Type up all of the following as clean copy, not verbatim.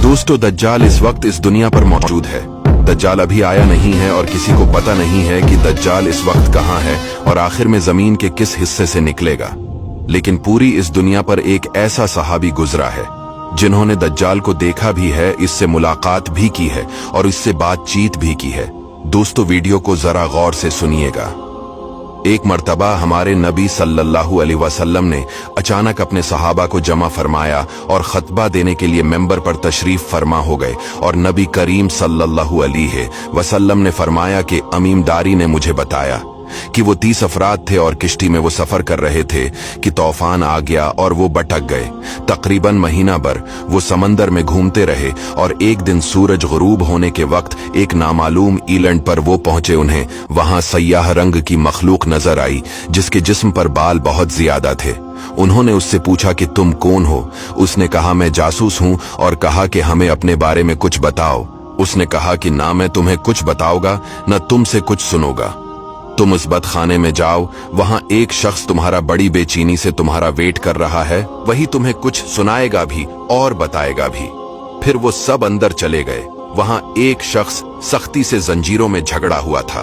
दोस्तों, दज्जाल इस वक्त इस दुनिया पर मौजूद है। दज्जाल अभी आया नहीं है और किसी को पता नहीं है कि दज्जाल इस वक्त कहाँ है और आखिर में जमीन के किस हिस्से से निकलेगा। लेकिन पूरी इस दुनिया पर एक ऐसा सहाबी गुजरा है जिन्होंने दज्जाल को देखा भी है, इससे मुलाकात भी की है और इससे बातचीत भी की है। दोस्तों, वीडियो को जरा गौर से सुनिएगा। एक मर्तबा हमारे नबी सल्लल्लाहु अलैहि वसल्लम ने अचानक अपने सहाबा को जमा फरमाया और खतबा देने के लिए मेंबर पर तशरीफ फरमा हो गए और नबी करीम सल्लल्लाहु अलैहि वसल्लम ने फरमाया कि अमीमदारी ने मुझे बताया कि वो 30 अफराद थे और किश्ती में वो सफर कर रहे थे कि तूफान आ गया और वो भटक गए। तकरीबन महीना भर वो समंदर में घूमते रहे और एक दिन सूरज गुरूब होने के वक्त एक नामालूम ईलैंड पर वो पहुंचे। उन्हें वहां सयाह रंग की मखलूक नजर आई जिसके जिस्म पर बाल बहुत ज्यादा थे। उन्होंने उससे पूछा कि तुम कौन हो? उसने कहा, मैं जासूस हूं, और कहा कि हमें अपने बारे में कुछ बताओ। उसने कहा कि ना मैं तुम्हें कुछ बताऊंगा न तुमसे कुछ सुनूंगा। तुम उस बदखाने में जाओ, वहां एक शख्स तुम्हारा बड़ी बेचैनी से तुम्हारा वेट कर रहा है, वही तुम्हें कुछ सुनाएगा भी और बताएगा भी। फिर वो सब अंदर चले गए। वहां एक शख्स सख्ती से जंजीरों में झगड़ा हुआ था।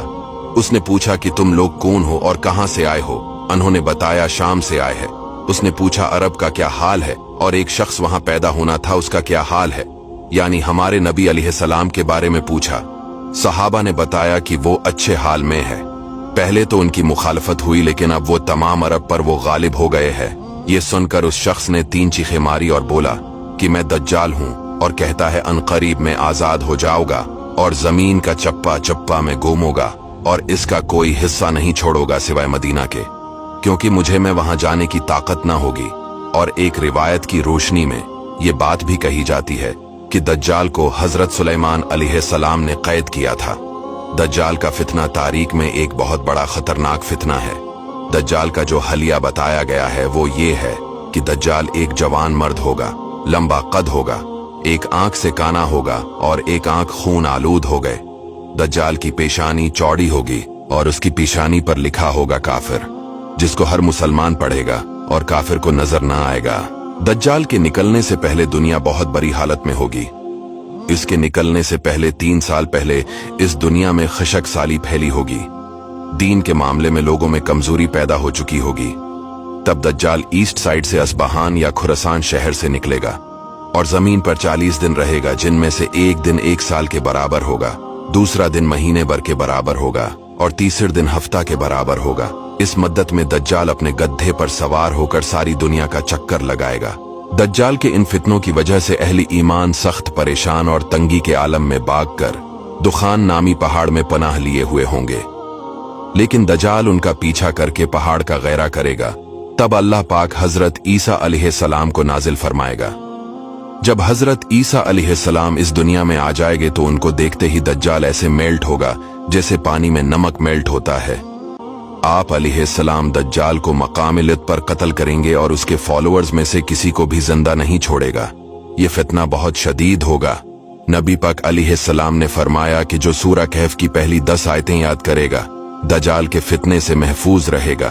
उसने पूछा कि तुम लोग कौन हो और कहां से आए हो? उन्होंने बताया, शाम से आए हैं। उसने पूछा, अरब का क्या हाल है? और एक शख्स वहां पैदा होना था, उसका क्या हाल है? यानी हमारे नबी अलैहिस्सलाम के बारे में पूछा। सहाबा ने बताया कि वो अच्छे हाल में है। पहले तो उनकी मुखालफत हुई, लेकिन अब वो तमाम अरब पर वो गालिब हो गए हैं। ये सुनकर उस शख्स ने 3 चीखें मारी और बोला कि मैं दज्जाल हूं और कहता है अनकरीब में आजाद हो जाऊंगा और जमीन का चप्पा चप्पा में गुमोगा और इसका कोई हिस्सा नहीं छोड़ोगा सिवाय मदीना के, क्योंकि मुझे में वहां जाने की ताकत ना होगी। और एक रिवायत की रोशनी में ये बात भी कही जाती है कि दज्जाल को हजरत सुलेमान अलैहिस्सलाम ने कैद किया था। दज्जाल का फितना तारीख में एक बहुत बड़ा खतरनाक फितना है। दज्जाल का जो हलिया बताया गया है वो ये है कि दज्जाल एक जवान मर्द होगा, लंबा कद होगा, एक आंख से काना होगा और एक आंख खून आलूद हो गए। दज्जाल की पेशानी चौड़ी होगी और उसकी पेशानी पर लिखा होगा काफिर, जिसको हर मुसलमान पढ़ेगा और काफिर को नजर ना आएगा। दज्जाल के निकलने से पहले दुनिया बहुत बुरी हालत में होगी। इसके निकलने से पहले 3 साल पहले इस दुनिया में खशक साली फैली होगी। दीन के मामले में लोगों में कमजोरी पैदा हो चुकी होगी। तब दज्जाल ईस्ट साइड से अस्बहान या खुरासान शहर से निकलेगा और जमीन पर 40 दिन रहेगा, जिनमें से एक दिन 1 साल के बराबर होगा, दूसरा दिन महीने भर के बराबर होगा और तीसरे दिन हफ्ता के बराबर होगा। इस मद्दत में दज्जाल अपने गद्धे पर सवार होकर सारी दुनिया का चक्कर लगाएगा। दज्जाल के इन फितनों की वजह से अहले ईमान सख्त परेशान और तंगी के आलम में भागकर दुखान नामी पहाड़ में पनाह लिए हुए होंगे। लेकिन दज्जाल उनका पीछा करके पहाड़ का गैरा करेगा। तब अल्लाह पाक हजरत ईसा अलैहिस्सलाम को नाजिल फरमाएगा। जब हजरत ईसा अलैहिस्सलाम इस दुनिया में आ जाएंगे तो उनको देखते ही दज्जाल ऐसे मेल्ट होगा जैसे पानी में नमक मेल्ट होता है। आप अलैहिस्सलाम दज्जाल को मकाम लित पर कत्ल करेंगे और उसके फॉलोअर्स में से किसी को भी जिंदा नहीं छोड़ेगा। ये फितना बहुत शदीद होगा। नबी पाक अलैहिस्सलाम ने फरमाया कि जो सूरह कहफ की पहली 10 आयतें याद करेगा दज्जाल के फितने से महफूज रहेगा।